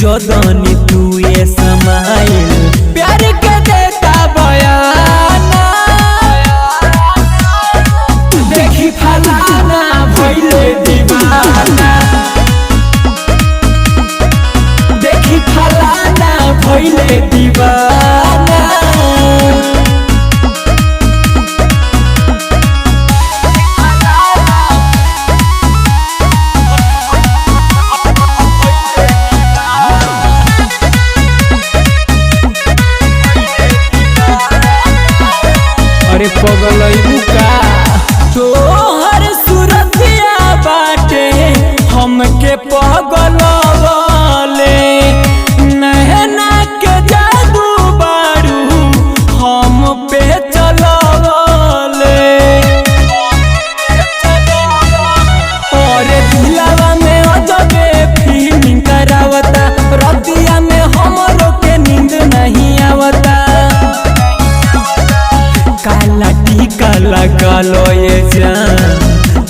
दनी तू ये समाइल प्यार के देता बयाना देखी फलाना भइले दीवाना देखी फलाना भइले दीवाना अरे पगलैबू का तोहर सुरतिया बाटे हमके पगलवले नैना के जादू बारू हम पे चलवले अरे दिलवा में अजबे फीलिंग करावता रतिया में हमरो के नींद नहीं आवता काला टीका लगा लो ये जान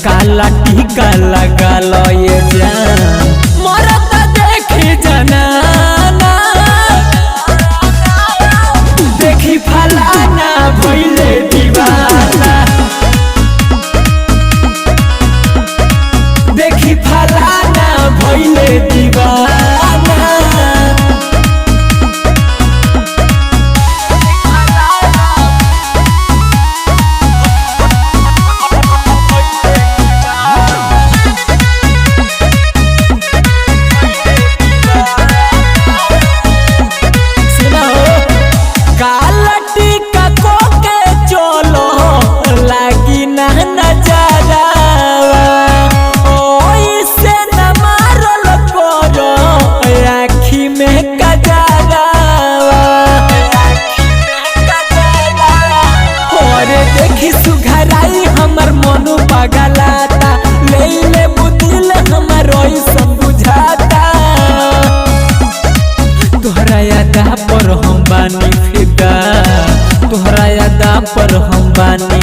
काला टीका लगा लो ये जान मरता देखी जनाना देखी फलाना भइले दीवाना देखी फलाना भइले दीवाना हमर मनु पगलाता ले ले बुदिल हमर ओइसन बुझाता तोहरा यादा पर हम बानी फिदा तोहरा यादा पर हम बानी